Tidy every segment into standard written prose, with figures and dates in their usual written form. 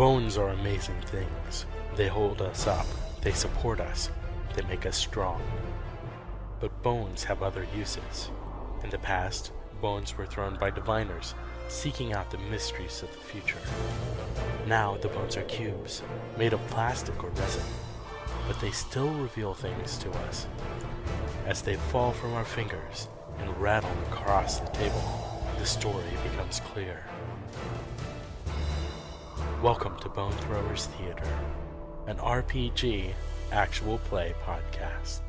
Bones are amazing things. They hold us up, they support us, they make us strong. But bones have other uses. In the past, bones were thrown by diviners, seeking out the mysteries of the future. Now the bones are cubes, made of plastic or resin, but they still reveal things to us. As they fall from our fingers and rattle across the table, the story becomes clear. Welcome to Bone Throwers Theater, an RPG actual play podcast.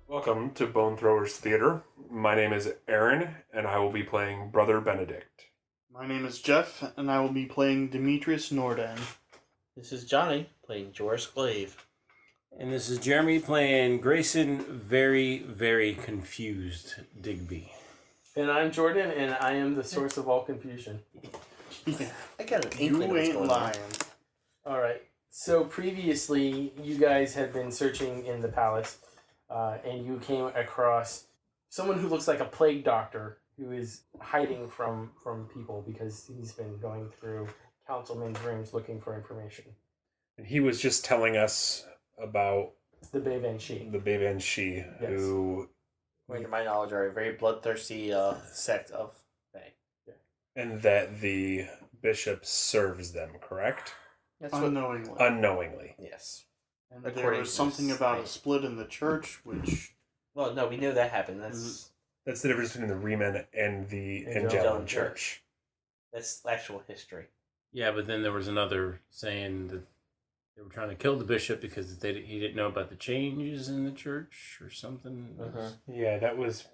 Welcome to Bone Throwers Theater. My name is Aderyn, and I will be playing Brother Benedict. My name is Jeff, and I will be playing Demetrius Norden. This is Johnny, playing Jorus Glave. And this is Jeremy playing Grayson, very, very confused Digby. And I'm Jordan, and I am the source of all confusion. Yeah. I got an You inkling what's ain't going lying. Alright, so previously, you guys had been searching in the palace, and you came across someone who looks like a plague doctor who is hiding from people because he's been going through councilmen's rooms looking for information. And he was just telling us about The Bay and Shee. the Babe and Shee, Yes. who, According to my knowledge, are a very bloodthirsty sect of Fae. and that the bishop serves them, correct? That's what. Unknowingly. Unknowingly. Yes. And there according was to something this about thing. a split in the church, which... Well, no, we knew that happened. That's That's the difference between the Reman and the Angelin Angelin Church. Church. that's actual history. Yeah, but then there was another saying that they were trying to kill the bishop because he didn't know about the changes in the church or something. Yeah, that was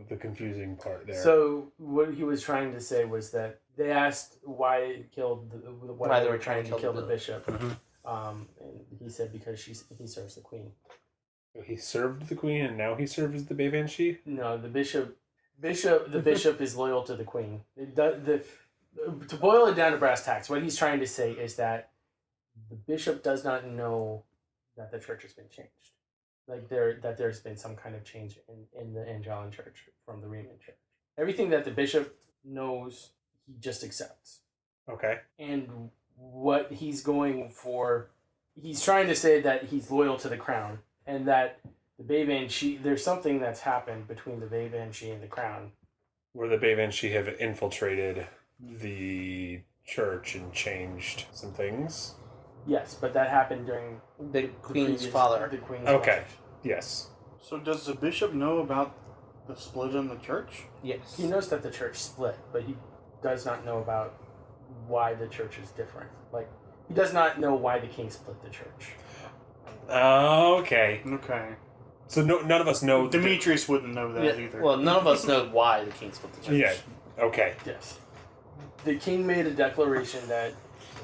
the confusing part there. So what he was trying to say was that they asked why it killed Why they were trying to kill the the bishop. Mhm. And he said because he serves the queen. He served the queen, and now he serves the Babe and Shee? No, the bishop is loyal to the queen. To boil it down to brass tacks, what he's trying to say is that the bishop does not know that the church has been changed. Like that there's been some kind of change in the Angelin Church from the Reman Church. Everything that the bishop knows, he just accepts. Okay. And what he's going for, he's trying to say that he's loyal to the crown, and that the Babe and Shee, there's something that's happened between the Babe and Shee and the crown. Where the Babe and Shee have infiltrated the church and changed some things. Yes, but that happened during The Queen's father. The Queen's Okay. father. Yes. So does the bishop know about the split in the church? Yes. He knows that the church split, but he does not know about why the church is different. Like, he does not know why the king split the church. Okay. Okay. So none of us know. Demetrius wouldn't know that Yeah, either. well, none of us know why the king split the church. Yeah. Okay. Yes. The king made a declaration that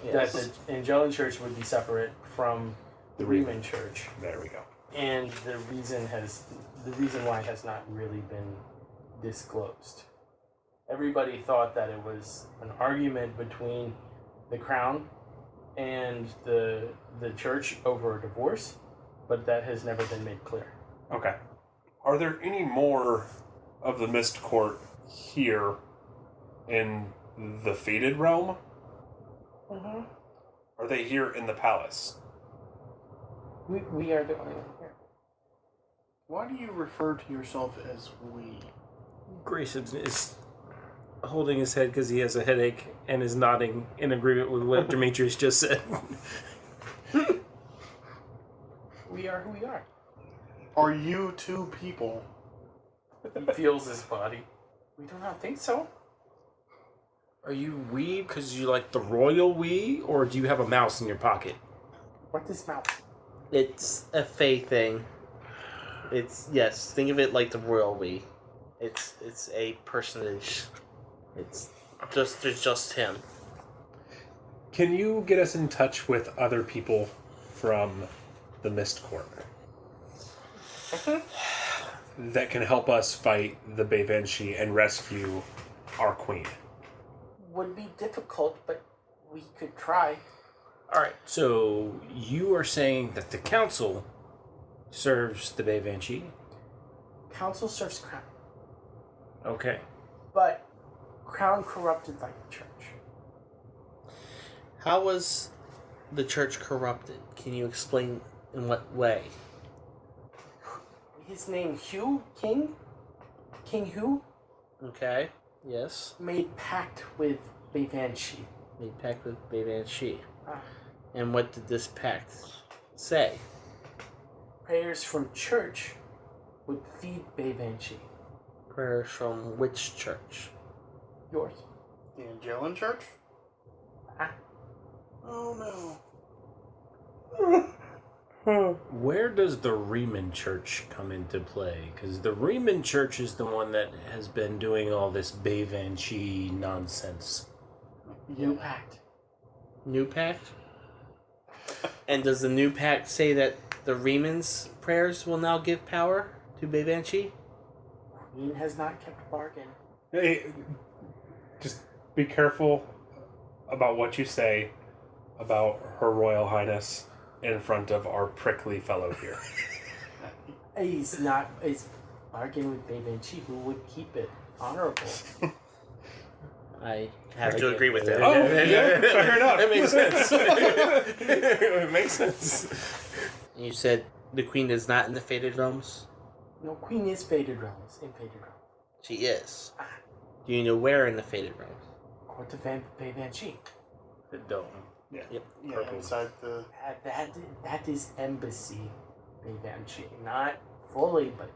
Yes. the Angelin Church would be separate from the Reman Church. There we go. And the reason why has not really been disclosed. Everybody thought that it was an argument between the crown and the church over a divorce, but that has never been made clear. Okay. Are there any more of the Mist Court here in the Faded Realm? Mm-hmm. Are they here in the palace? We are the only one here. Why do you refer to yourself as we? Grayson is holding his head because he has a headache and is nodding in agreement with what Demetrius just said. We are who we are. Are you two people? He feels his body. We do not think so. Are you we because you like the royal we, or do you have a mouse in your pocket? What is mouth? It's a Fae thing. It's, yes, think of it like the royal we. It's a personage. There's just him. Can you get us in touch with other people from the Mist Court that can help us fight the Bavenshi and rescue our queen? Would be difficult, but we could try. Alright, so you are saying that the council serves the Bavenshi. Council serves crown, Okay. but crown corrupted like the church. How was the church corrupted? Can you explain in what way? His name Hugh King? King Hugh? Okay. Yes. Made pact with Shee. Made pact with Baby and Shee. Ah. And what did this pact say? Prayers from church would feed Shee. Prayers from which church? Yours. The Angelin Church? Ah. Oh Where does the Riemann Church come into play? Because the Riemann Church is the one that has been doing all this Shee nonsense. New pact. New pact? And does the new pact say that the Riemann's prayers will now give power to Baby Shee? Queen has not kept a bargain. Hey, just be careful about what you say about Her Royal Highness in front of our prickly fellow here. He's bargain with Baby Shee, who would keep it honorable. I have to agree with that. Oh, yeah, fair enough. It makes sense. It makes sense. You said the queen is not in the Faded Realms? No, Queen is Faded Realms, in Faded Realms. She is. Do you know where in the Faded Realms? Court of Baby Shee. The dome. Yeah. Yep. Yeah, Purple. inside the... That is Embassy Baby Shee. Not fully, but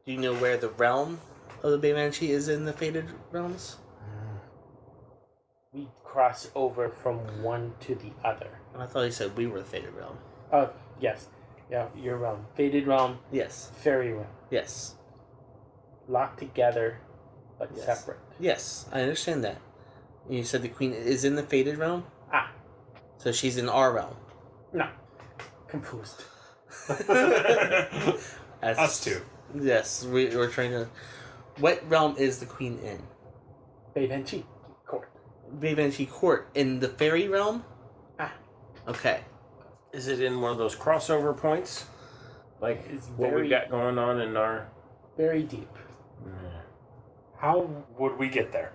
Do you know where the realm of the Baby Shee is in the Faded Realms? we cross over from one to the other. I thought you said we were the Faded Realm. Oh, yes. Yeah, your realm. Faded Realm, Yes. Fairy Realm. Yes. Locked together, but Yes. separate. Yes, I understand that. And you said the queen is in the Faded Realm? Ah, So she's in our realm. no. Confused. Us too. Yes, we're trying to... What realm is the queen in? Baby Shee Court. Baby Shee Court in the fairy realm? Ah. Okay. Is it in one of those crossover points? Like It's what very- we got going on in our... Very deep. How would we get there?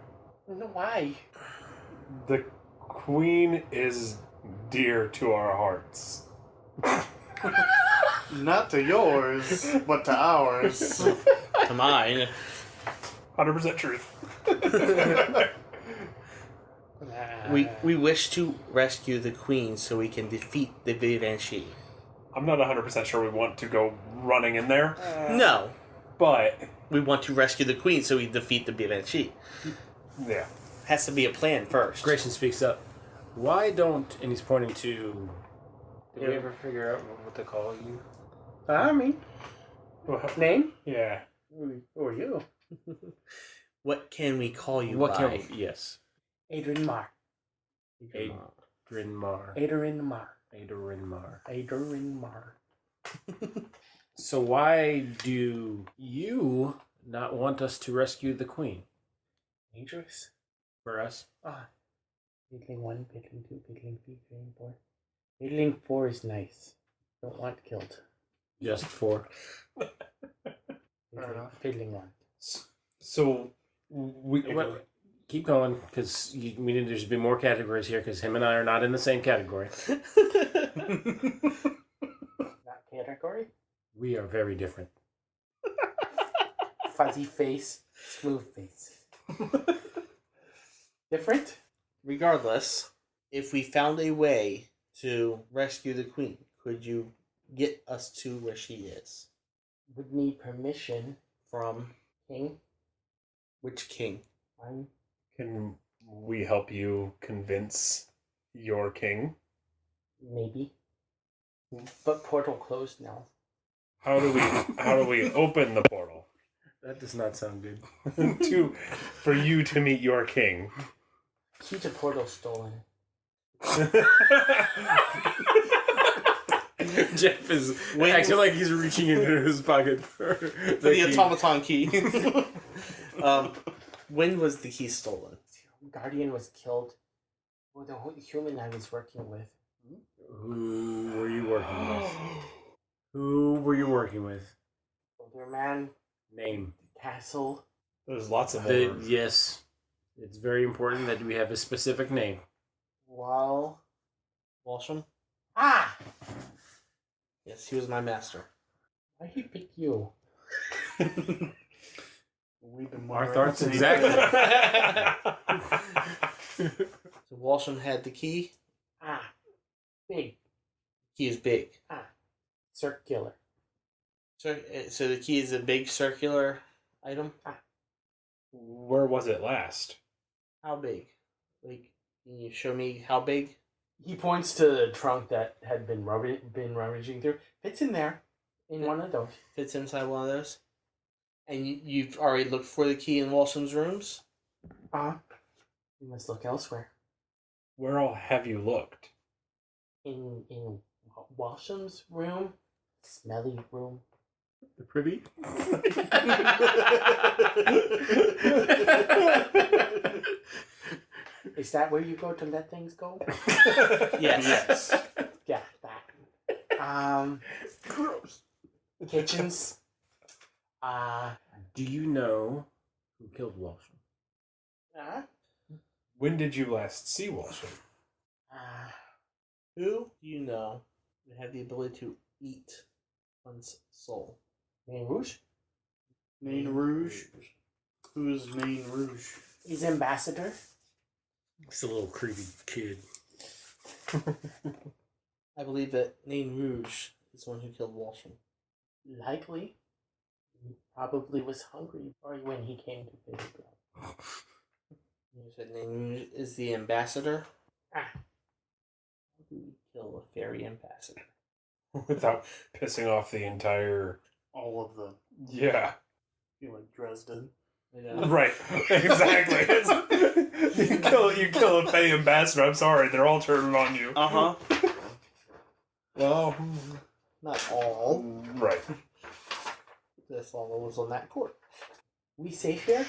No, why? The Queen is dear to our hearts. Not to yours, but to ours. To mine. 100% truth. We wish to rescue the queen so we can defeat the Baby Shee. I'm not 100% sure we want to go running in there, No. but We want to rescue the queen so we defeat the Baby Shee. yeah. Has to be a plan first. Grayson speaks up. Why don't... And he's pointing to... Did we Yeah. ever figure out what to call you? I mean, name? Yeah. Who are you? What can we call you What by? can we... Yes. Aderyn Mawr. Aderyn Mawr. Aderyn Mawr. Aderyn Mawr. Aderyn Mawr. So why do you not want us to rescue the queen? Dangerous? For us? Ah. Piddling 1, Piddling 2, Piddling 3, Piddling 4. Piddling 4 is nice. Don't want killed. Just for... Fair enough. Piddling 1. So we Well, keep going, because we need there to be more categories here, because him and I are not in the same category. Not category? We are very different. Fuzzy face, smooth face. Different? Regardless, if we found a way to rescue the queen, could you get us to where she is? Would need permission. From King? which king? One. can we help you convince your king? Maybe. But portal closed now. How do we open the portal That does not sound good. for you to meet your king? Key to portal stolen. Jeff is acting like he's reaching into his pocket for For the automaton key. When was the key stolen? Guardian was killed. Well, the human I was working with. Who were you working with? Who were you working with? Older man. Name. Castle. There's lots of them. Yes. It's very important that we have a specific name. Walsham? Ah! Yes, he was my master. Why he pick you? We've been Our wondering. thoughts exactly. So Walsham had the key. Ah. Big. Key is big. Circular. So the key is a big circular item. Where was it last? How big? Like, can you show me how big? He points to the trunk that had been rummaging through. Fits in there. In one of those. Fits inside one of those. And you've already looked for the key in Walsham's rooms? We must look elsewhere. Where all have you looked? In Walsham's room. Smelly room. The privy? Is that where you go to let things go? Yes. Yeah, that. Gross. Kitchens. Do you know who killed Walsham? When did you last see Walsham? Who do you know would have the ability to eat one's soul? Nain Rouge? Nain Rouge? Who's Nain Rouge? He's ambassador. He's a little creepy kid. I believe that Nain Rouge is the one who killed Walsham. Likely. He probably was hungry when he came to pay the bill. You said Nain Rouge is the ambassador? Ah. How do we kill a fairy ambassador? Without pissing off the entire... All of them. Yeah. You like Dresden. Right. Exactly. you kill a Fey ambassador. I'm sorry. They're all turning on you. Uh-huh. Well... Not all. Right. That's all that was on that court. We safe here?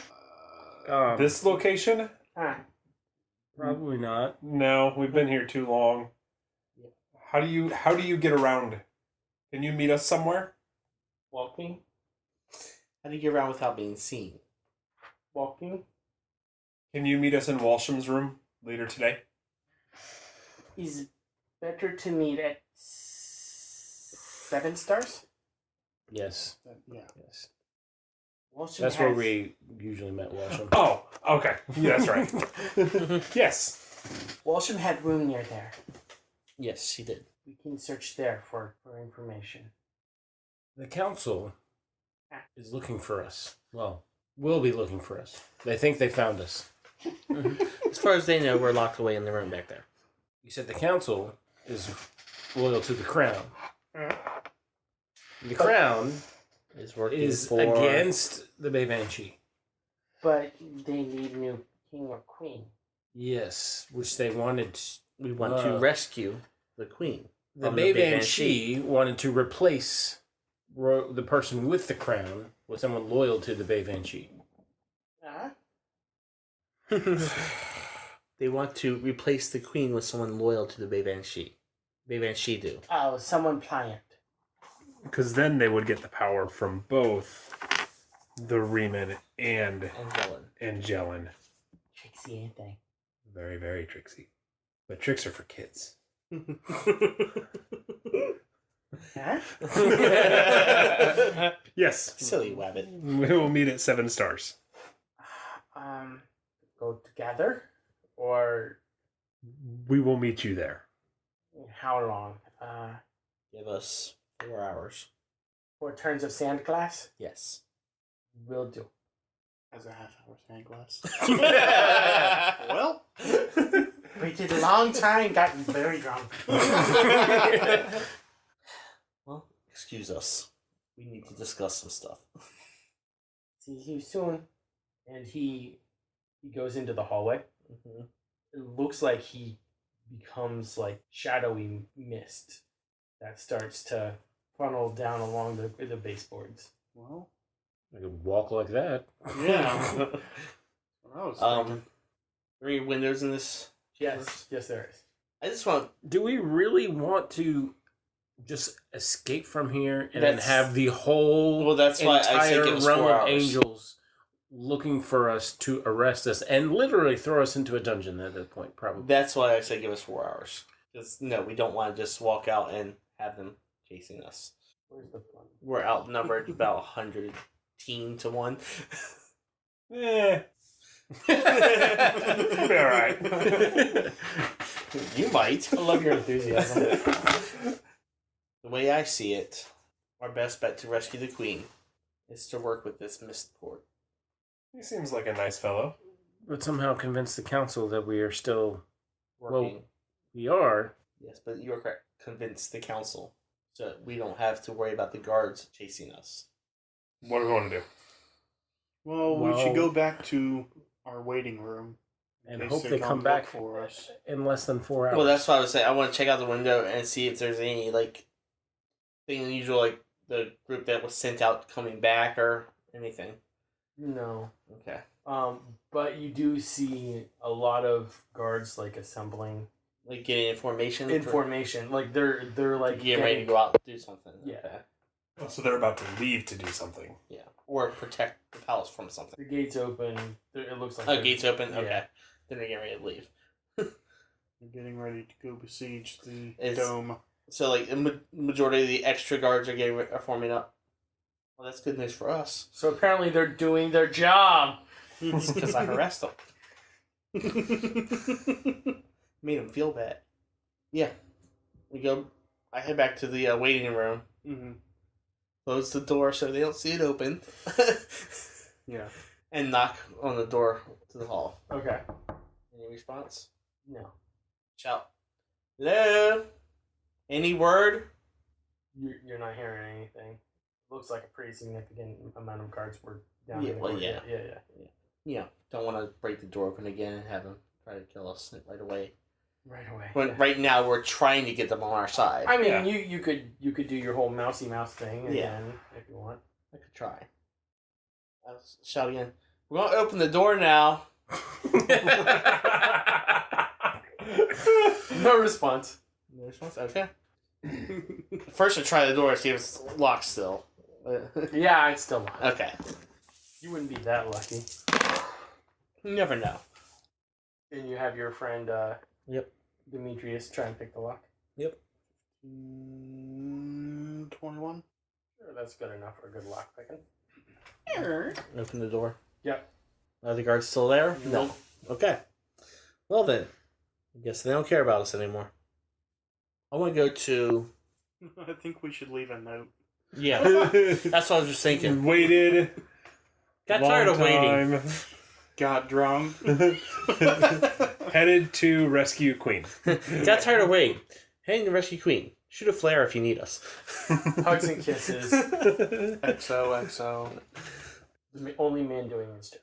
This location? Probably not. No, we've been here too long. Yeah. How do you get around? Can you meet us somewhere? Walking? How do you get around without being seen? Walking? Can you meet us in Walsham's room later today? Is better to meet at 7 stars? Yes. Yeah. Yes. Walsham That's where has- we usually met Walsham. Oh, okay. Yeah, that's right. Yes. Walsham had room near there. Yes, he did. We can search there for information. The council is looking for us. Well, will be looking for us. They think they found us. As far as they know, we're locked away in the room back there. You said the council is loyal to the crown. The crown Is working is for... against the Banshee. But they need a new king or queen. Yes, which they wanted. We want to rescue the queen. The from the Banshee wanted to replace the person with the crown with someone loyal to the Banshee. They want to replace the queen with someone loyal to the Banshee. Banshee do. Oh, someone pliant. Because then they would get the power from both the Riemann and Angelin. Tricksy, ain't they? very, very tricksy. But tricks are for kids. Huh? Yes. Silly wabbit. We will meet at 7 stars. Go together? Or We will meet you there. how long? Give us 4 hours. 4 turns of Sandglass? Yes. Will do. As a half-hour Sandglass. Well, Waited a long time, gotten very drunk. Well, excuse us. We need to discuss some stuff. See you soon. And he goes into the hallway. Mm-hmm. It looks like he becomes like shadowy mist that starts to funnel down along the baseboards. well, I could walk like that. yeah. I was thinking. 3 windows in this. Yes, there is. I just want. Do we really want to just escape from here and then That's- have the whole Well, that's why I say entire give us realm 4 of hours. angels looking for us to arrest us and literally throw us into a dungeon at that point, probably. That's why I say give us 4 hours. Because, no, we don't want to just walk out and have them chasing us. Where's the fun? We're outnumbered about 100 to 1. Eh. We'll be alright. You might. I love your enthusiasm. The way I see it, our best bet to rescue the queen is to work with this Mistport. He seems like a nice fellow. But somehow convince the council that we are still... Working. We are. Yes, but you are correct. Convince the council so that we don't have to worry about the guards chasing us. What do we want to do? Well, we should go back to our waiting room. And in hope case they come come back for us. in less than 4 hours. Well, that's what I was saying. I want to check out the window and see if there's any, like, thing unusual, like the group that was sent out coming back or anything. No. Okay. But you do see a lot of guards like assembling Like getting information? information. Like they're like Getting ready to go out and do something. Yeah. Okay. Oh, so they're about to leave to do something. Yeah. Or protect the palace from something. The gates open. It looks like Oh, they're- gates open? yeah. Okay. Then they're getting ready to leave. We're getting ready to go besiege the It's- dome. So, like, the majority of the extra guards are forming up. Well, that's good news for us. So apparently they're doing their job. Because I harassed them. Made them feel bad. Yeah. We go. I head back to the waiting room. Mm-hmm. Close the door so they don't see it open. Yeah. And knock on the door to the hall. Okay. Any response? No. Shout. Hello? Any word? You're not hearing anything. Looks like a pretty significant amount of guards were down Yeah, in the well, court. yeah. Yeah. Yeah. Don't want to break the door open again and have them try to kill us right away. Right away. When yeah. right now we're trying to get them on our side. I mean, Yeah. you could do your whole mousy mouse thing again if you want. I could try. I'll shout again. We're gonna open the door now. No response. No response? Okay. First I try the door, see if it's locked still. Yeah, it's still locked. Okay. You wouldn't be that lucky. You never know. And you have your friend Yep. Demetrius try and pick the lock. 21. Sure, that's good enough for a good lock picking. Open the door. Yep. Are the guards still there? Nope. Okay. Well then. I guess they don't care about us anymore. I want to go to... I think we should leave a note. Yeah. That's what I was just thinking. Waited. Got tired of waiting. Time. Got drunk. Headed to rescue Queen. Got tired of waiting. Heading to rescue Queen. Shoot a flare if you need us. Hugs and kisses. XOXO. The only man doing his job.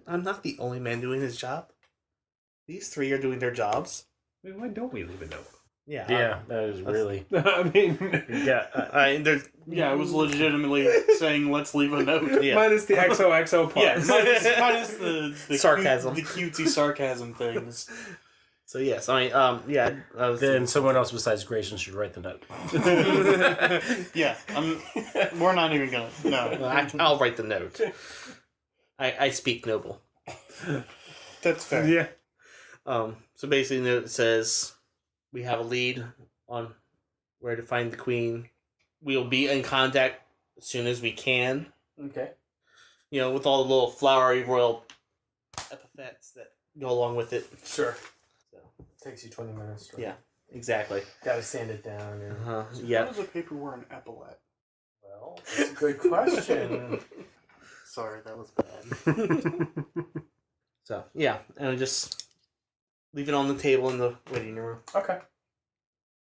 I'm not the only man doing his job. These 3 are doing their jobs. I mean, why don't we leave a note? Yeah. Yeah, that is really... I mean, Yeah. There's... Yeah, I was legitimately saying let's leave a note. Yeah. minus the XOXO part. Yes, minus the Sarcasm. the cutesy sarcasm things. So yes, I mean, yeah. I was Then someone else besides Grayson should write the note. Yeah, we're not even gonna. No, I'll write the note. I speak noble. that's fair. Yeah. So basically, the note says we have a lead on where to find the queen. We'll be in contact as soon as we can. Okay. You know, with all the little flowery royal epithets that go along with it. Sure. So, Takes you 20 minutes. yeah, exactly. Gotta sand it down. And... Uh-huh. How Yeah. does a paper wear an epaulet? Well, that's a good question. Sorry, that was bad. So yeah, and I just leave it on the table in the waiting room. Okay.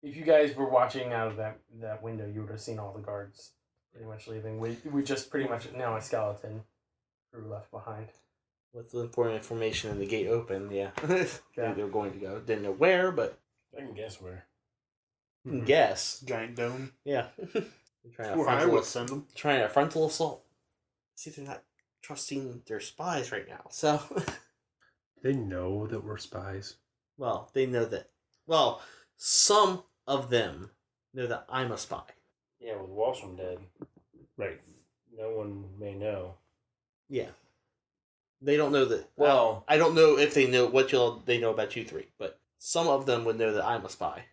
If you guys were watching out of that window, you would have seen all the guards pretty much leaving. We just pretty much now a skeleton crew left behind. With the important information and the gate open, yeah. Yeah. They were going to go. Didn't know where, but I can guess where. you can guess. Giant dome. Yeah. They're trying a Where I frontal would send them. trying a frontal assault. See, they're not trusting their spies right now. So, They know that we're spies. well, they know that. Well, some of them know that I'm a spy. Yeah, with Wallstrom dead. Right. no one may know. Yeah. They don't know that. Well, I don't know if they know what they know about you three, but some of them would know that I'm a spy.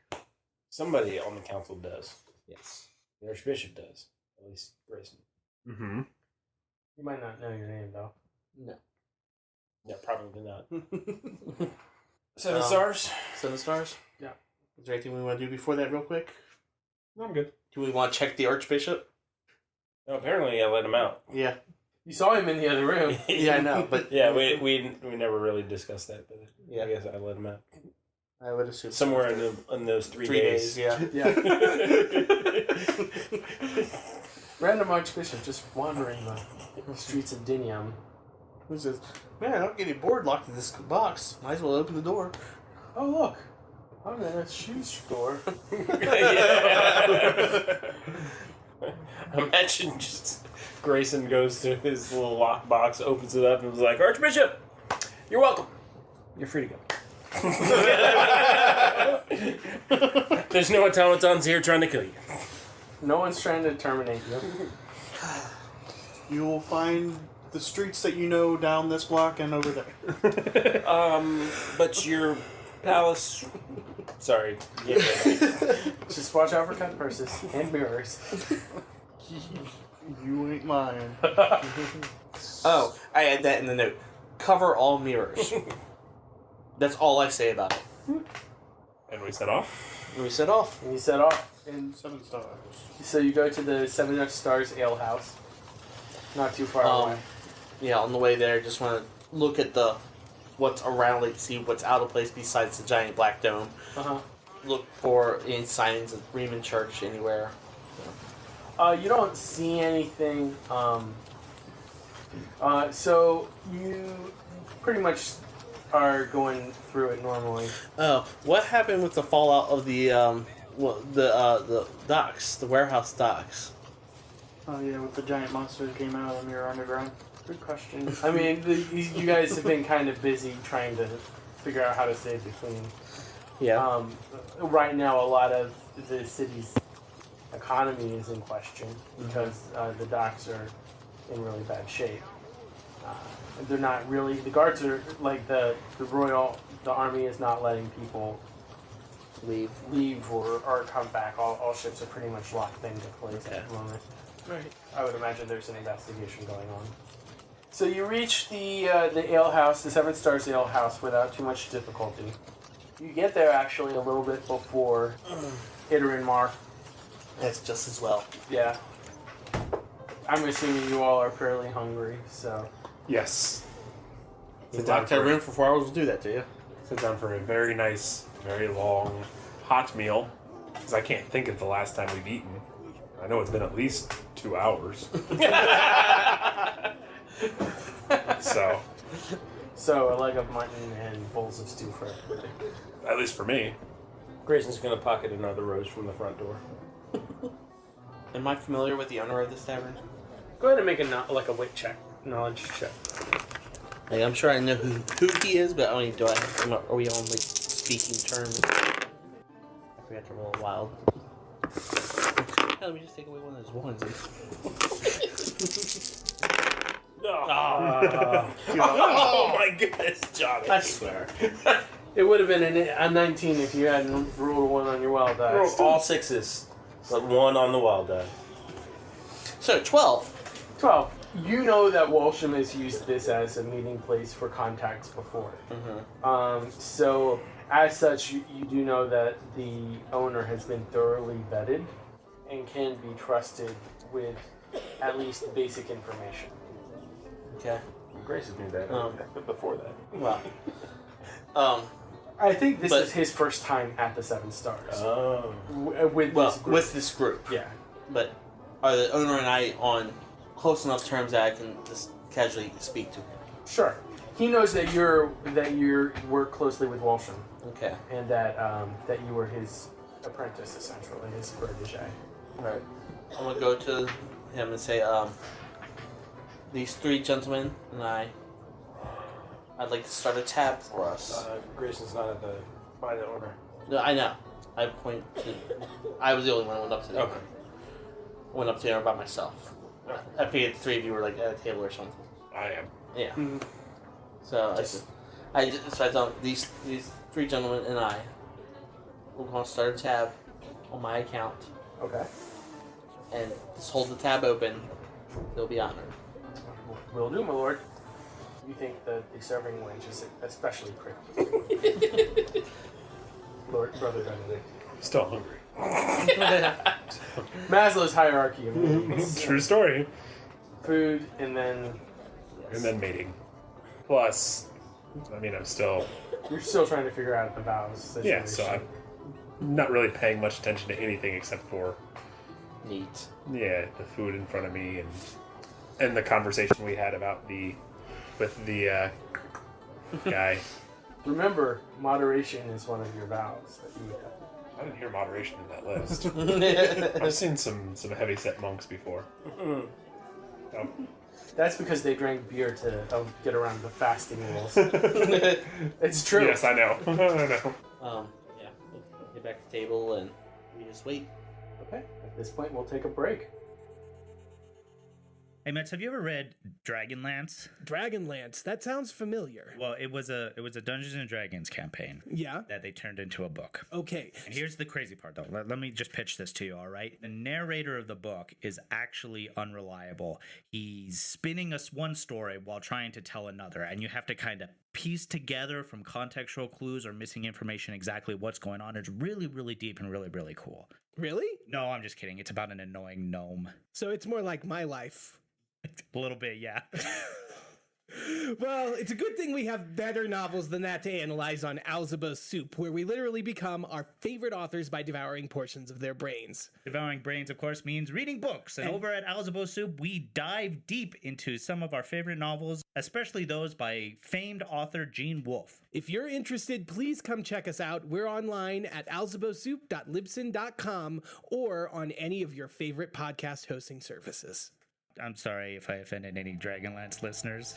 somebody on the council does. Yes. The Archbishop does. At least Grayson. Mm-hmm. You might not know your name though. No. Yeah, probably not. 7 stars? 7 stars? Yeah. Is there anything we want to do before that real quick? No, I'm good. Do we want to check the Archbishop? No, apparently I let him out. Yeah. You saw him in the other room. Yeah, I know, but... Yeah, we never really discussed that, but Yeah. I guess I let him out. I would assume Somewhere in those 3 days. yeah. Yeah. Random Archbishop just wandering the streets of Dyncham. Who says, man, I'm getting bored locked in this box. Might as well open the door. Oh look, I'm in a shoe store. Imagine just Grayson goes to his little lock box, opens it up, and was like, Archbishop, you're welcome. You're free to go. There's no automatons here trying to kill you. No one's trying to terminate you. You will find the streets that you know down this block and over there. But your palace... Sorry. Yeah. Just watch out for cut purses and mirrors. You ain't lying. Oh, I add that in the note. Cover all mirrors. That's all I say about it. And we set off. And we set off. And you set off. And 7 stars. so you go to the 7 Stars Ale House. Not too far away. Yeah, on the way there, just want to look at what's around it, see what's out of place besides the giant black dome. Uh-huh. Look for any signs of Reman Church anywhere. You don't see anything. So you pretty much are going through it normally. Oh, what happened with the fallout of the docks, the warehouse docks? Oh yeah, with the giant monster that came out of the mirror underground. Good question. I mean, you guys have been kind of busy trying to figure out how to save the queen. Yeah. Right now, a lot of the city's economy is in question because the docks are in really bad shape. They're not really. The guards are like the army is not letting people leave or come back. All ships are pretty much locked into place at the moment. Right. I would imagine there's an investigation going on. So you reach the ale house, the 7 Stars Ale House, without too much difficulty. You get there actually a little bit before Aderyn Mawr. That's just as well. Yeah. I'm assuming you all are fairly hungry, so. Yes. You locked that room for 4 hours will do that to you. Sit down for a very nice, very long, hot meal. Because I can't think of the last time we've eaten. I know it's been at least 2 hours. So a leg of mutton and bowls of stew for everybody. At least for me. Grayson's going to pocket another rose from the front door. Am I familiar with the owner of this tavern? Go ahead and make a knowledge check. Like, I'm sure I know who he is, but only do I have, are we on like speaking terms? I forgot to roll a wild. Let me just take away one of those ones. Oh my goodness, Johnny. I swear. It would have been a 19 if you hadn't rolled a 1 on your wild dice. Roll all 6s, but 1 on the wild die. So, 12. 12. You know that Walsham has used this as a meeting place for contacts before. Mm-hmm. So, as such, you do know that the owner has been thoroughly vetted and can be trusted with at least basic information. Okay. Grayson knew that before that. Well. I think this But- is his first time at the 7 Stars. Oh. With this group. With this group. Yeah. But are the owner and I on close enough terms that I can just casually speak to him? Sure. He knows that you work closely with Walsham, Okay. and that you were his apprentice, essentially, his protege. Alright. I'm gonna go to him and say, these 3 gentlemen and I'd like to start a tab for us. Grayson's not by the owner. No, I know. I was the only one who went up to them. Okay. Went up to him by myself. I figured the three of you were like at a table or something. I am. Yeah. Mhm. So I thought these three gentlemen and I will going to start a tab on my account Okay. and just hold the tab open. They'll be honored. Will do, my lord. You think that the serving wench is especially pretty? Lord, Brother Benedict. I'm still hungry. Maslow's hierarchy of needs. True story. Food, and then... And then mating. Plus, I mean, I'm still... You're still trying to figure out the vows situation. Yeah, so I'm not really paying much attention to anything except for... Neat. Yeah, the food in front of me and the conversation we had about with the guy. Remember, moderation is one of your vows that you have. I didn't hear moderation in that list. I've seen some heavy set monks before. Oh, That's because they drank beer to get around the fasting rules. It's true. yes, I know. I know. Yeah. We'll get back to the table and we just wait. Okay. At this point, we'll take a break. Hey, Mets, have you ever read Dragonlance? Dragonlance. That sounds familiar. Well, it was a Dungeons and Dragons campaign Yeah. that they turned into a book. Okay. And here's the crazy part, though. Let me just pitch this to you, all right? The narrator of the book is actually unreliable. He's spinning us one story while trying to tell another, and you have to kind of piece together from contextual clues or missing information exactly what's going on. It's really, really deep and really, really cool. Really? No, I'm just kidding. It's about an annoying gnome. So it's more like my life. A little bit, yeah. Well, it's a good thing we have better novels than that to analyze on Alzabo's Soup, where we literally become our favorite authors by devouring portions of their brains. Devouring brains, of course, means reading books. And over at Alzabo Soup, we dive deep into some of our favorite novels, especially those by famed author Gene Wolfe. If you're interested, please come check us out. We're online at alzabosoup.libsyn.com or on any of your favorite podcast hosting services. I'm sorry if I offended any Dragonlance listeners.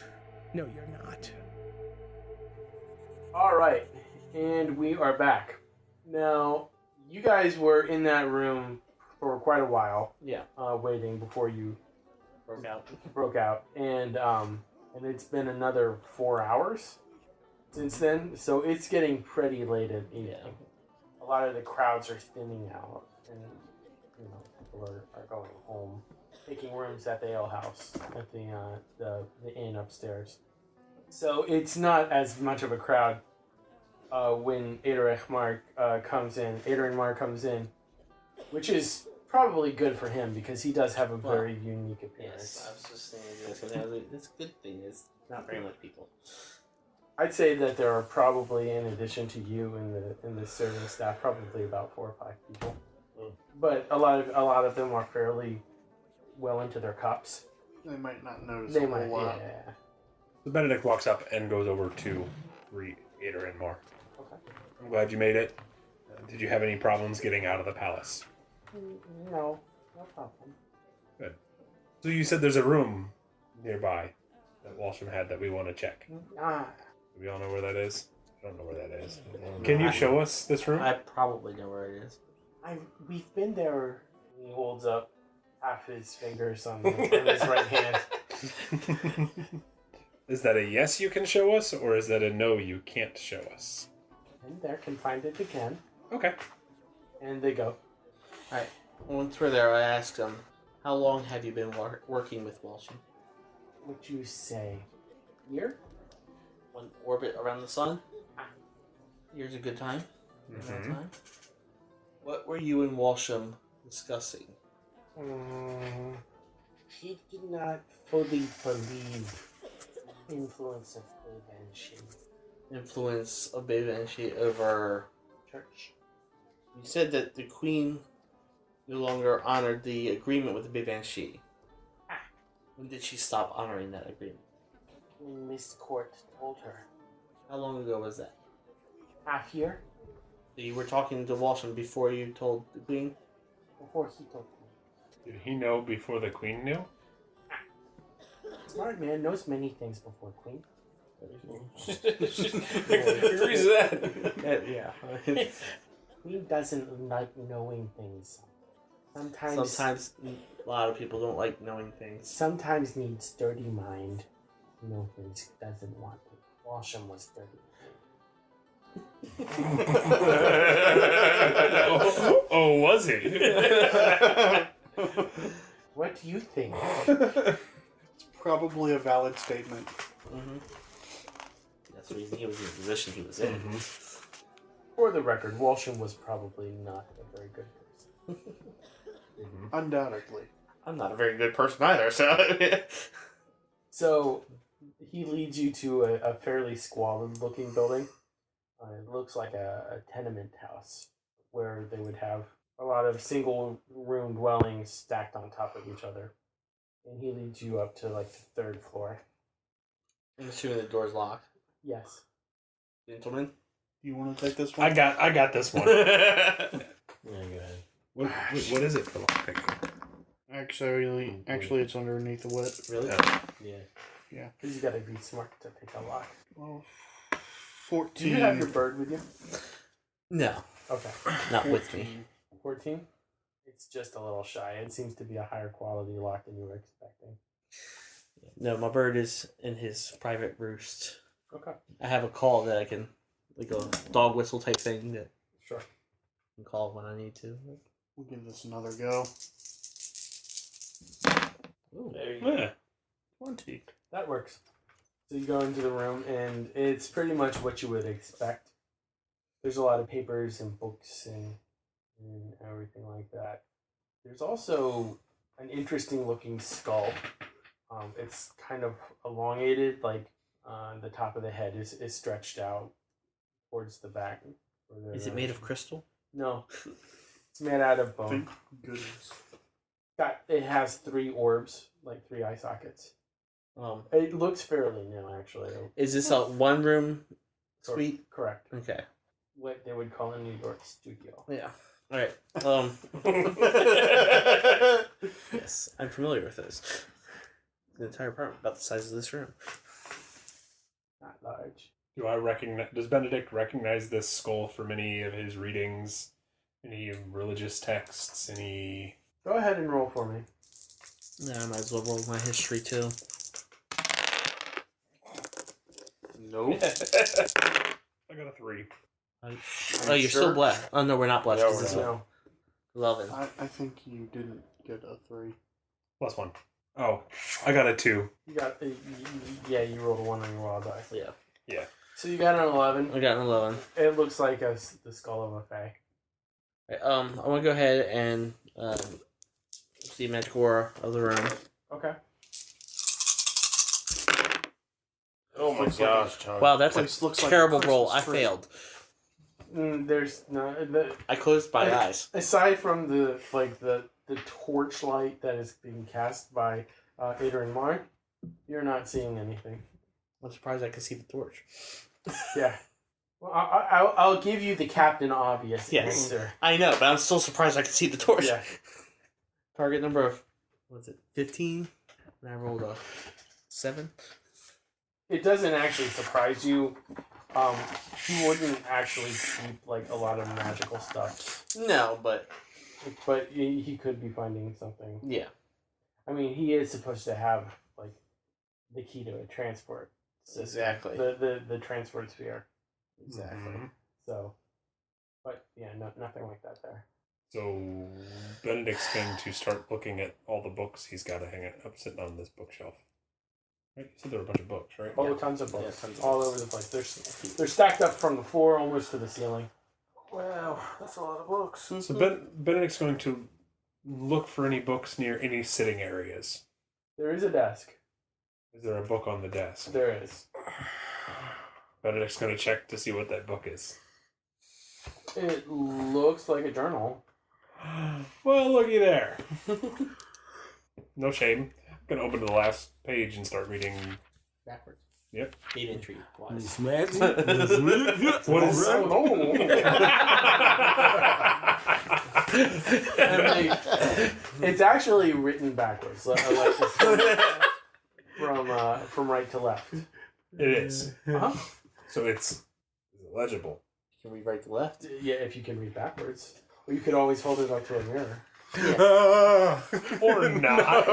No, you're not. All right, and we are back. Now, you guys were in that room for quite a while, Yeah. waiting before you Broke out. and it's been another 4 hours since then. So it's getting pretty late at evening. Yeah. A lot of the crowds are thinning out, and people are going home, taking rooms at the ale house at the inn upstairs. So it's not as much of a crowd when Aderyn Mawr comes in, which is probably good for him because he does have a very unique appearance. Yes, I was just saying that's a good thing. It's not very much people. I'd say that there are probably, in addition to you in the serving staff, probably about 4 or 5 people. But a lot of them are fairly well into their cups. They might not notice They a might, whole lot. yeah. So Benedict walks up and goes over to Aderyn Mawr. Okay. I'm glad you made it. Did you have any problems getting out of the palace? No problem. Good. So you said there's a room nearby that Walsham had that we want to check. Do we all know where that is? I don't know where that is. Can you show us this room? I probably know where it is. We've been there. He holds up half his fingers on his right hand. Is that a yes you can show us, or is that a no you can't show us? And there, can find it again. Okay. And they go. Alright. Once we're there, I asked him, how long have you been working with Walsham? What you say? Year? One orbit around the sun? Year's a good time. Mhm. Time. What were you and Walsham discussing? He did not fully believe influence of Glave and Shee. Influence of Baby and Shee over Church. You said that the Queen no longer honored the agreement with the Baby and Shee. When did she stop honoring that agreement? When Miss Court told her. How long ago was that? Half year So you were talking to Walsham before you told the Queen? before he told me. Did he know before the Queen knew? Smart man knows many things before Queen. Who's that? Yeah. Queen doesn't like knowing things. Sometimes a lot of people don't like knowing things. Sometimes needs dirty mind. No things doesn't want to. Walsham was dirty. Was he? What do you think? It's probably a valid statement. Mm-hmm. That's the reason he was in the position he was in. Mm-hmm. For the record, Walsham was probably not a very good person. Undoubtedly. I'm not a very good person either, so... So, he leads you to a fairly squalid-looking building. It looks like a tenement house, where they would have a lot of single-room dwellings stacked on top of each other. And he leads you up to, like, the 3rd floor. I'm assuming the door's locked. Yes. Gentlemen? Do you want to take this one? I got this one. Yeah, go ahead. What is it for lockpicking? Actually, it's underneath the whip. Really? Yeah. Yeah. Because you gotta be smart to pick a lock. Well, Do 14. you have your bird with you? No. Okay. Not with me. 14? It's just a little shy. It seems to be a higher quality lock than you were expecting. No, my bird is in his private roost. Okay. I have a call that I can, like a dog whistle type thing that Sure. I can call when I need to. We'll give this another go. Ooh. There you go. Yeah. 20. That works. So you go into the room, and it's pretty much what you would expect. There's a lot of papers and books and everything like that. There's also an interesting looking skull. It's kind of elongated, like the top of the head is stretched out towards the back. Is it made of crystal? No. It's made out of bone. Thank goodness. It has 3 orbs, like 3 eye sockets. Um, It looks fairly new, actually. is this a one room suite? Correct. Okay. What they would call a New York studio. Yeah. All right. Yes, I'm familiar with those. The entire apartment about the size of this room. Not large. Does Benedict recognize this skull from any of his readings? Any religious texts? Any... Go ahead and roll for me. Yeah, I might as well roll my history too. Nope. I got a 3. Oh, you're still blessed. Oh no, we're not blessed. No, 'cause we're this not. is No. 11. I think you didn't get a 3. +1. Oh, I got a 2. You got yeah. You rolled a 1 on your wild die. Yeah. Yeah. So you got an 11. I got an 11. It looks like the skull of a fae. Right, I want to go ahead and see magic aura of the room. Okay. Oh my gosh, John. Wow, that's Place a looks like terrible a roll. I Christmas tree. failed. There's no I closed my eyes. aside from the torch light that is being cast by Aderyn Mawr, you're not seeing anything. I'm surprised I could see the torch. Yeah. Well, I'll give you the Captain Obvious Yes. answer. I know, but I'm still surprised I could see the torch. Yeah. Target number of, what was it, 15? And I rolled a 7. It doesn't actually surprise you. He wouldn't actually keep like a lot of magical stuff, No, but but he could be finding something. yeah. I mean, he is supposed to have like the key to a transport system. Exactly. The transport sphere. Exactly. So, but yeah, nothing like that there. So Benedict's going to start looking at all the books he's got to hang it up sitting on this bookshelf. Right? You said there were a bunch of books, right? Oh, tons of books, Yeah, tons of all books. over the place. They're stacked up from the floor almost to the ceiling. Wow, that's a lot of books. So Benedict's going to look for any books near any sitting areas. There is a desk. Is there a book on the desk? There is. Benedict's going to check to see what that book is. It looks like a journal. Well, looky there. No shame. I'm going to open to the last page and start reading. Backwards. Yep. 8 entry. Wise. What is... And, like, it's actually written backwards, like from right to left. It is. Uh-huh. So it's legible. Can we write the left? Yeah, if you can read backwards, or you could always hold it up to a mirror. Or not.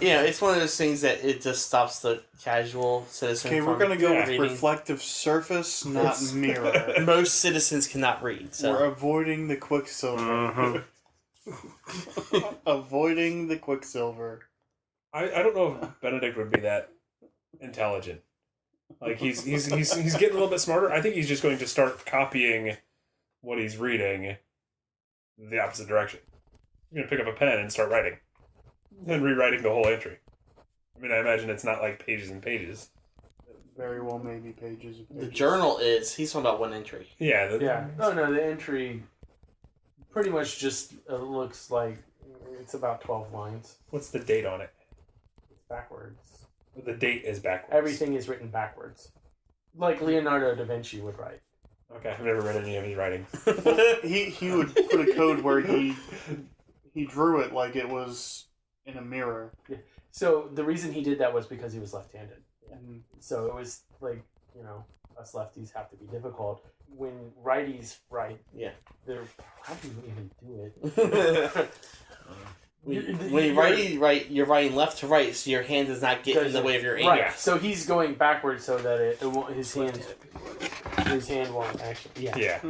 It's one of those things that it just stops the casual citizen. Okay, we're from gonna go with reading. reflective surface, not mirror. Most citizens cannot read, so We're avoiding the quicksilver. Avoiding the quicksilver. I don't know if Benedict would be that intelligent. Like he's getting a little bit smarter. I think he's just going to start copying what he's reading the opposite direction. He's going to pick up a pen and start writing. Then rewriting the whole entry. I mean, I imagine it's not like pages and pages. Very well, maybe pages. And the pages. journal is. He's talking about one entry. Yeah. Yeah. Oh no, the entry pretty much just looks like it's about 12 lines. What's the date on it? It's backwards. The date is backwards. Everything is written backwards, like Leonardo da Vinci would write. Okay, I've never read any of his writings. He would put a code where he drew it like it was in a mirror. Yeah. So the reason he did that was because he was left-handed. Yeah. Mhm. So it was like, us lefties have to be difficult. When righties write, they're how do you even do it? When you're writing left to right, so your hand does not get in the way of your ink. Right. So he's going backwards so that it won't, his hand won't actually. Yeah. Yeah.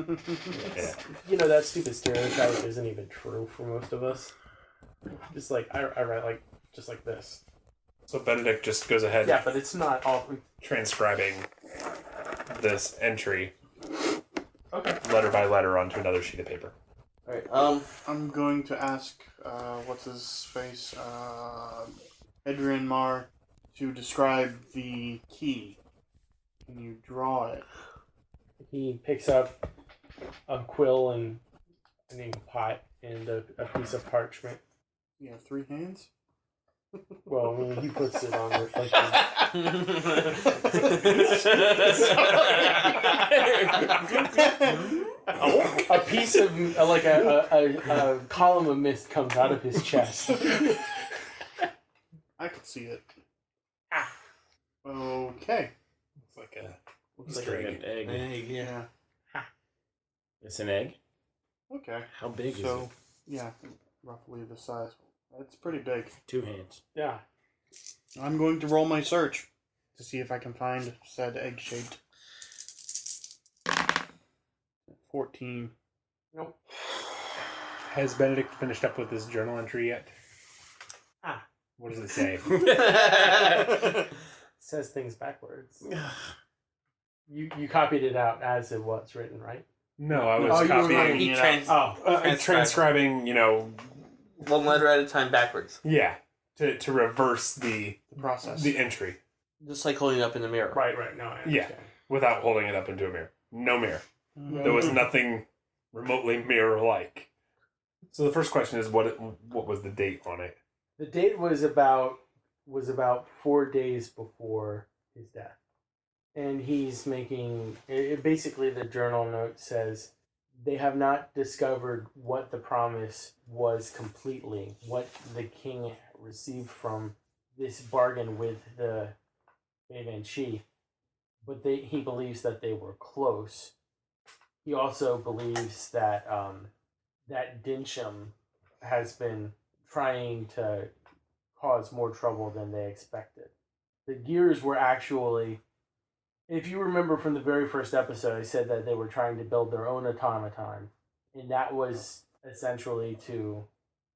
Yeah. That stupid stereotype isn't even true for most of us. Just like I write like just like this. So Benedict just goes ahead. Yeah, but it's not all transcribing this entry. Okay. Letter by letter onto another sheet of paper. All right. I'm going to ask, what's his face, Aderyn Mawr, to describe the key. Can you draw it? He picks up a quill and an ink pot and a piece of parchment. You have 3 hands? Well, I mean, he puts it on it like a piece of like a column of mist comes out of his chest. I could see it. Okay. It's like a Looks like an egg. Yeah. It's an egg? Okay. How big is it? So, yeah, roughly the size. It's pretty big. 2 hands. Yeah. I'm going to roll my search to see if I can find said egg-shaped. 14. Nope. Has Benedict finished up with his journal entry yet? What does it say? It says things backwards. You copied it out as it was written, right? No, I was copying. Transcribing, one letter at a time backwards. Yeah, to reverse the process, the entry. Just like holding it up in the mirror. Right. No, I understand. Without holding it up into a mirror. No mirror. There was nothing remotely mirror-like. So the first question is, what was the date on it? The date was about 4 days before his death, and he's making basically the journal note says they have not discovered what the promise was completely, what the king received from this bargain with the Glave and Shee, but he believes that they were close. He also believes that that Dyncham has been trying to cause more trouble than they expected. The gears were actually, if you remember from the very first episode, I said that they were trying to build their own automaton, and that was essentially to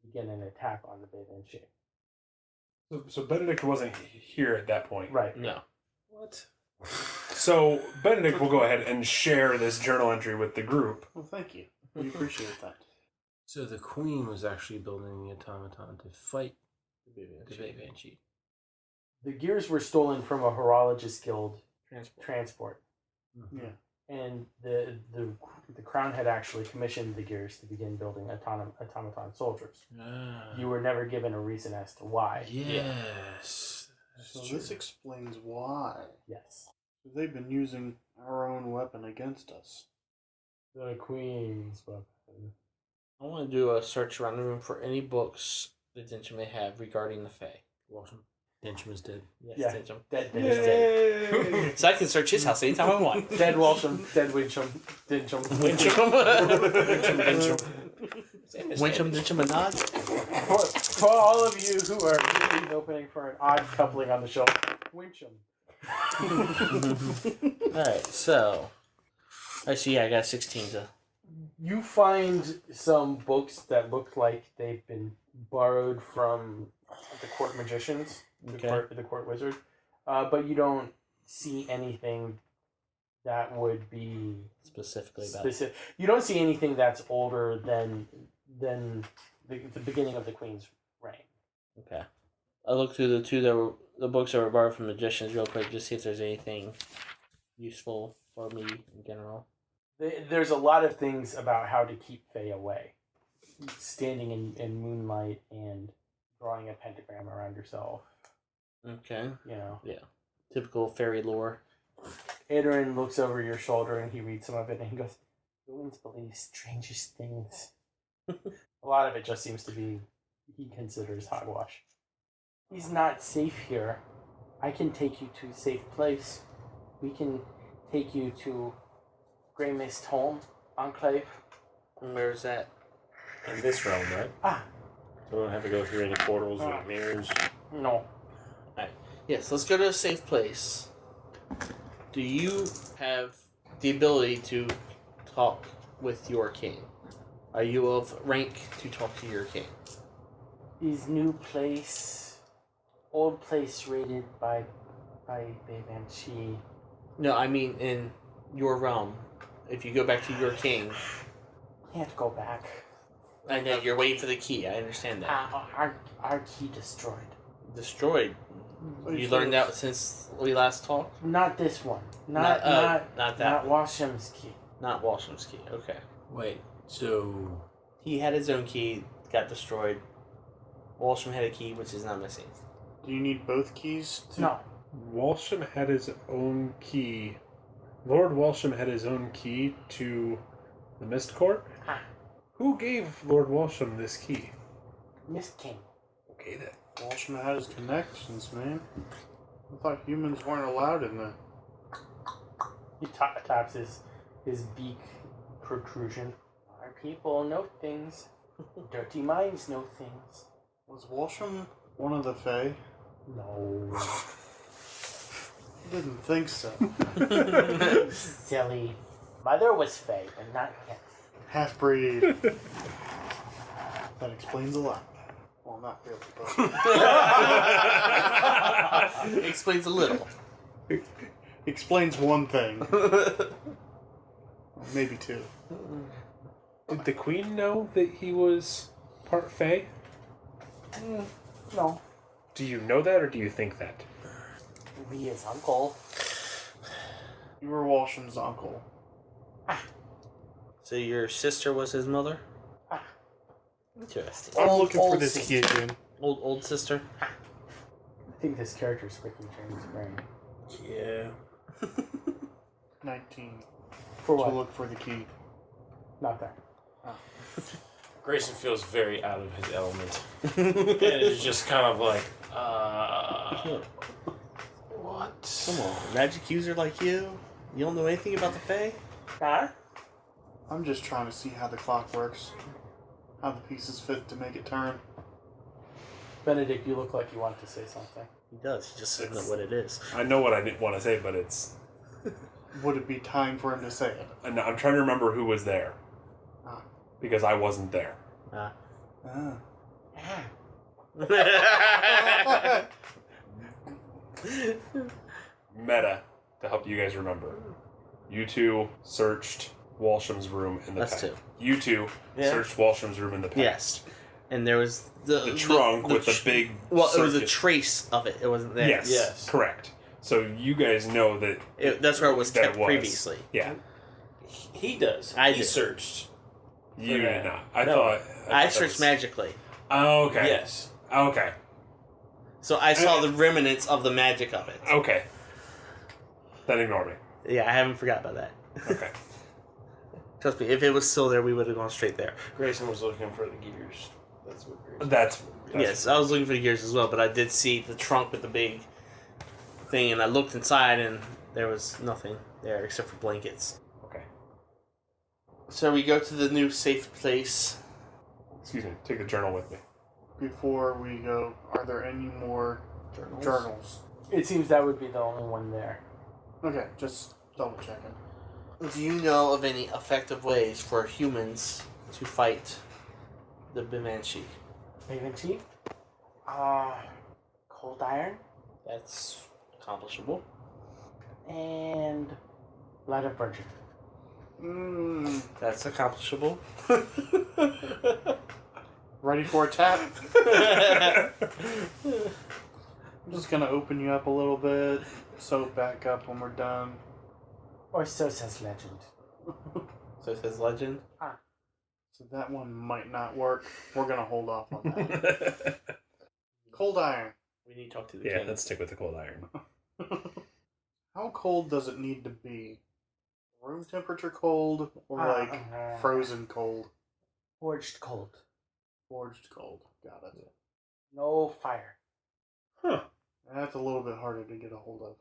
begin an attack on the Glave and Shee. So Benedict wasn't here at that point. Right. No. What? So Benedict will go ahead and share this journal entry with the group. Well, thank you. We appreciate that. So the queen was actually building the automaton to fight the Glave and Shee. The gears were stolen from a horologist guild transport. Yeah. And the crown had actually commissioned the gears to begin building automaton soldiers. You were never given a reason as to why. Yes. So this explains why. Yes. They've been using our own weapon against us. The queen's weapon. I want to do a search around the room for any books that Dyncham may have regarding the Fae. Walsham. Dyncham is dead. Yes, Yeah. Dyncham. Dead. Yay! So I can search his house anytime I want. Dead Walsham. Dead Wincham. Dyncham. Dyncham. It's Wincham, Dyncham, and Nod. For all of you who are reading opening for an odd coupling on the shelf, Wincham. Alright, so. I see, I got 16 to. You find some books that look like they've been borrowed from the court magicians, the court wizard, but you don't see anything that would be Specifically about it. You don't see anything that's older than the beginning of the Queen's reign. Okay. I look through the books that were borrowed from magicians real quick, just see if there's anything useful for me in general. There's a lot of things about how to keep Fae away. Standing in moonlight and drawing a pentagram around yourself. Okay. You know. Yeah. Typical fairy lore. Aderyn looks over your shoulder and he reads some of it and he goes, "Humans believe strangest things." A lot of it just seems to be he considers hogwash. He's not safe here. I can take you to a safe place. We can take you to Grey Mist home, Enclave. And where's that? In this realm, right? Ah. So we don't have to go through any portals or mirrors. No. Alright. Yes, let's go to a safe place. Do you have the ability to talk with your king? Are you of rank to talk to your king? His new place, old place raided by Babe and Shee. No, I mean in your realm. If you go back to your king. Can't go back. I know you're waiting for the key. I understand that. Our key destroyed. Destroyed. You learned that since we last talked? Not this one. Not that Not one. Washam's key. Not Walsham's key. Okay. Wait, so... He had his own key, got destroyed. Walsham had a key, which is not missing. Do you need both keys? No. Walsham had his own key. Lord Walsham had his own key to the Mist Court? Ah. Who gave Lord Walsham this key? Mist King. Okay, then. Walsham had his connections, man. I thought humans weren't allowed in the... He taps his beak protrusion. Our people know things. Dirty minds know things. Was Walsham one of the Fae? No. Didn't think so. Silly. Mother was Fae, but not yet. Half-breed. That explains a lot. Well, not really, but... Explains a little. Explains one thing. Maybe two. Did the Queen know that he was part Fae? No. Do you know that, or do you think that? Be his uncle. You were Walsham's uncle. So your sister was his mother? Interesting. I'm looking for old this sister. key again. Old sister? I think this character's quickly changed his brain. Yeah. 19. For To what? look for the key. Not there. Grayson feels very out of his element. And it's just kind of like, what? Come on, magic user like you? You don't know anything about the Fae? Huh? I'm just trying to see how the clock works. How the pieces fit to make it turn. Benedict, you look like you want to say something. He does, he just doesn't know what it is. I know what I want to say, but it's... Would it be time for him to say it? I'm trying to remember who was there. Ah. Because I wasn't there. Ah. Meta, to help you guys remember. You two searched Walsham's room in the Us past. two. You two searched Walsham's room in the past. Yes. And there was The trunk with the big Well, it was a circuit. trace of it. It wasn't there. Yes, correct. So you guys know that That's where it was that kept previously. Yeah. He does. I he did. searched. You that. did not. I No. thought I that searched was- magically. Oh, okay. Yes. Okay. So I saw the remnants of the magic of it. Okay. Then ignore me. Yeah, I haven't forgot about that. Okay. Trust me, if it was still there, we would have gone straight there. Grayson was looking for the gears. That's what Grayson That's Yes, I was looking for the gears as well, but I did see the trunk with the big thing, and I looked inside, and there was nothing there except for blankets. Okay. So we go to the new safe place. Excuse me. Take the journal with me. Before we go, are there any more journals? It seems that would be the only one there. Okay, just double checking. Do you know of any effective ways for humans to fight the Banshee? Banshee? Cold iron That's accomplishable. and blood of virgin. That's accomplishable. Ready for a tap? I'm just gonna open you up a little bit, sew back up when we're done. Or so says legend. So it says legend. So that one might not work. We're gonna hold off on that. Cold iron. We need to talk to the Yeah, king. let's stick with the cold iron. How cold does it need to be? Room temperature cold or like frozen cold? Forged cold. Forged cold. Got it. No fire. Huh. That's a little bit harder to get a hold of.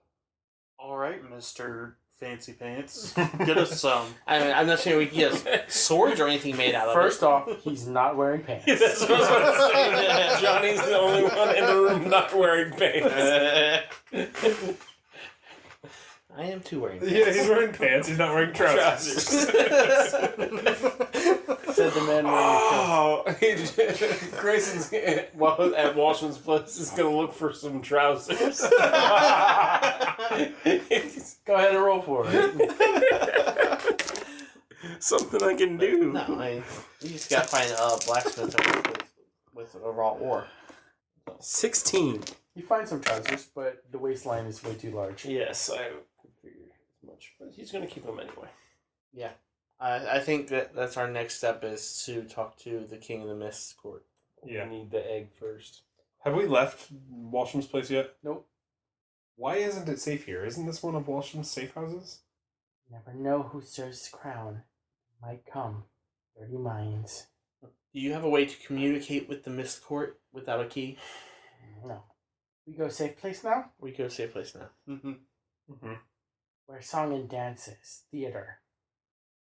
All right, Mr. Fancy Pants. Get us some. I mean, I'm not saying we can get swords or anything made out of First it. off, he's not wearing pants. That's what I was about to say. Johnny's the only one in the room not wearing pants. I am too wearing pants. Yeah, he's wearing pants. He's not wearing trousers. Said the man wearing pants. Oh, Grayson's at Washington's place is gonna look for some trousers. Go ahead and roll for it. Something I can do. No, I mean, you just gotta find a blacksmith with a raw ore. 16. You find some trousers, but the waistline is way too large. Yes, I figured as much, but he's gonna keep them anyway. Yeah. I think that's our next step is to talk to the King of the Mist court. Yeah. We need the egg first. Have we left Walsham's place yet? Nope. Why isn't it safe here? Isn't this one of Walsham's safe houses? Never know who serves the crown. Might come. Dirty minds. Do you have a way to communicate with the Mist court without a key? No. We go safe place now? We go to a place now. Mm-hmm. Mm-hmm. Where song and dances. Theater.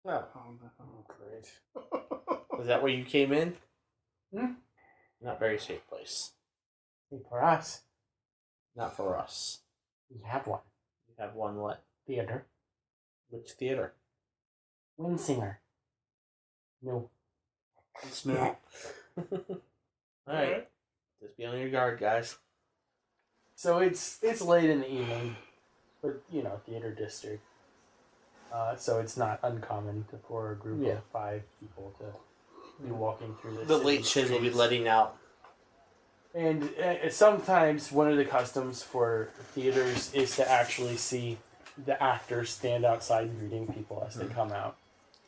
Oh, Oh, great. is that where you came in? Hmm? Not very safe place. Safe for us. Not for us. We have one. You have one what? Theater. Which theater? Windsinger. No. It's new. Alright. Just be on your guard, guys. So it's late in the evening, but theater district. So it's not uncommon for a group Yeah. of 5 people to be walking through The late shiz will be letting out. And sometimes one of the customs for theaters is to actually see the actors stand outside greeting people as they come out.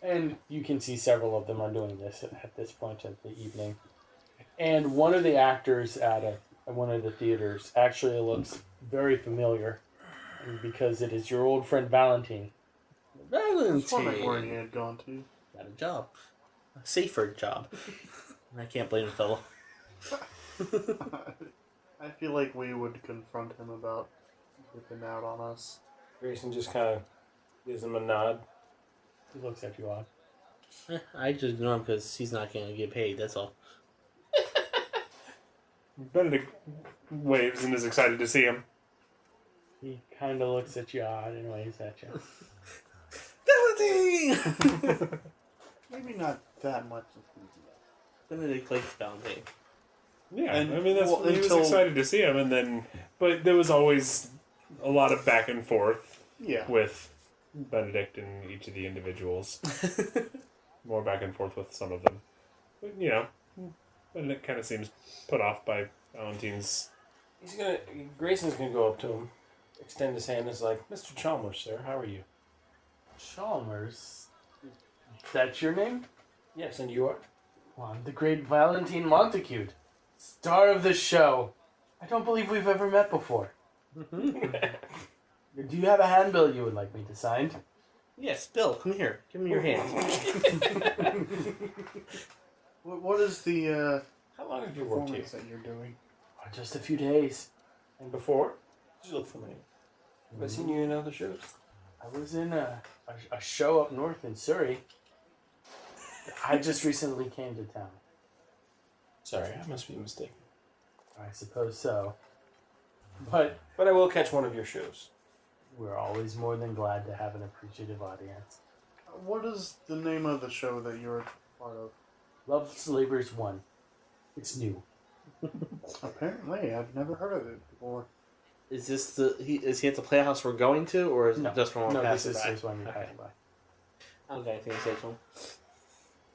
And you can see several of them are doing this at this point of the evening. And one of the actors at one of the theaters actually looks very familiar because it is your old friend Valentine. I was wondering where he had gone to. Got a job. A safer job. I can't blame the fellow. I feel like we would confront him about dipping out on us. Grayson just kind of gives him a nod. He looks at you odd. I just ignore him because he's not going to get paid, that's all. Benedict waves and is excited to see him. He kind of looks at you odd and waves at you. Valentine! Maybe not that much. Benedict likes Valentine. Yeah, And- I mean, he was until- excited to see him, and then, but there was always a lot of back and forth Yeah. with Benedict and each of the individuals. More back and forth with some of them. But, Benedict kind of seems put off by Valentine's. Grayson's gonna go up to him, extend his hand, and is like, "Mr. Chalmers, sir, how are you?" Chalmers? That's your name? Yes, and you are. Well, I'm the great Valentine Montacute, star of the show. I don't believe we've ever met before. Do you have a handbill you would like me to sign? Yes, Bill, come here. Give me your hand. What is the How long have you worked here? performance that you're doing? Oh, just a few days. And before? You look familiar. Have I seen you in other shows? I was in a show up north in Surrey. I just recently came to town. Sorry, I must be mistaken. I suppose so. But But I will catch one of your shows. we're always more than glad to have an appreciative audience. What is the name of the show that you're part of? Love's Labor's 1. It's new. Apparently, I've never heard of it before. Is this is he at the playhouse we're going to, or is it just when we're No, this passing is by? just when you're Okay. passing by. I don't got anything to say to him.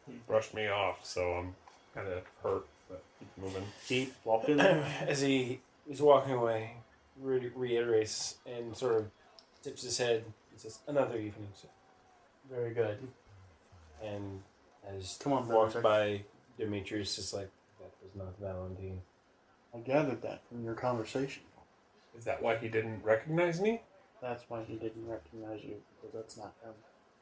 He brushed me off, so I'm kind of hurt, but keep moving. Keep walking. As he is walking away, reiterates and sort of tips his head and says, "Another evening, sir." Very good. And as Come on, walks Benedict. by, Demetrius is like, "That was not Valentine." I gathered that from your conversation. Is that why he didn't recognize me? That's why he didn't recognize you, because that's not him.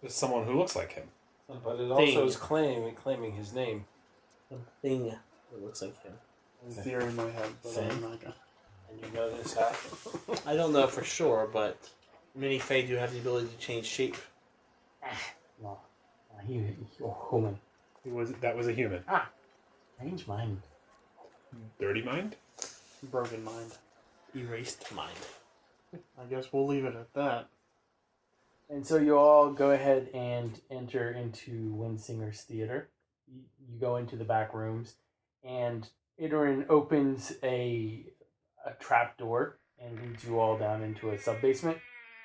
There's someone who looks like him. But it also Thing. is claiming his name. Something that looks like him. In theory in my head, but I'm not gonna. And you know this hat? I don't know for sure, but many Fae do have the ability to change shape. No. You're human. That was a human. Strange mind. Dirty mind? Broken mind. Erased mind. I guess we'll leave it at that. And so you all go ahead and enter into Windsinger's theater. You go into the back rooms, and Aderyn opens a trap door and leads you all down into a sub-basement.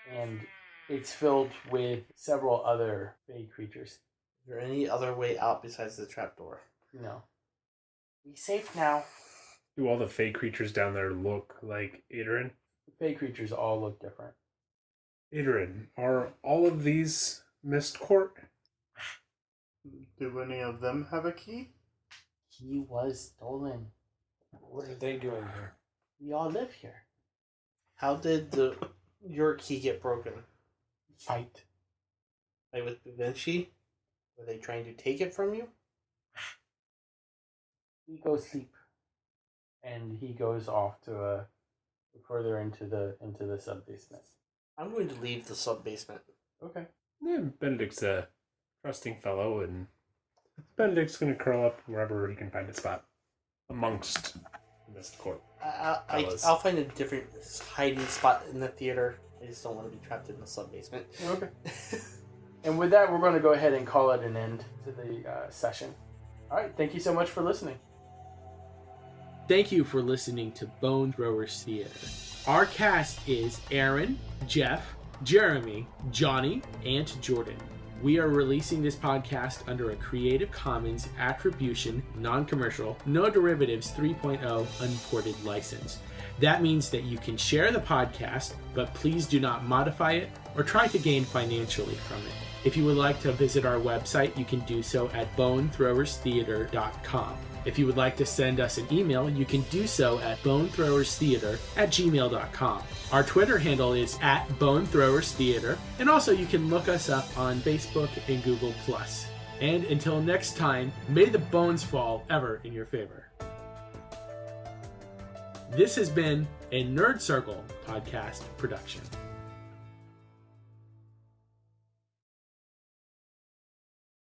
And it's filled with several other Fae creatures. Is there any other way out besides the trapdoor? No. Be safe now. Do all the fey creatures down there look like Aderyn? Fae creatures all look different. Aderyn, are all of these Mist Court? Do any of them have a key? He was stolen. What are they doing here? We all live here. How did your key get broken? Fight. Like with Vinci? Were they trying to take it from you? We go sleep. And he goes off to further into the sub basement. I'm going to leave the sub basement. Okay. Yeah, Benedict's a trusting fellow, and Benedict's going to curl up wherever he can find a spot amongst the Mist Court. I'll find a different hiding spot in the theater. I just don't want to be trapped in the sub basement. Okay. And with that, we're going to go ahead and call it an end to the session. All right. Thank you so much for listening. Thank you for listening to Bone Throwers Theater. Our cast is Aaron, Jeff, Jeremy, Johnny, and Jordan. We are releasing this podcast under a Creative Commons Attribution, Non-Commercial, No Derivatives 3.0 Unported license. That means that you can share the podcast, but please do not modify it or try to gain financially from it. If you would like to visit our website, you can do so at bonethrowerstheater.com. If you would like to send us an email, you can do so at bonethrowerstheater@gmail.com. Our Twitter handle is @bonethrowerstheater, and also you can look us up on Facebook and Google+. And until next time, may the bones fall ever in your favor. This has been a Nerd Circle podcast production.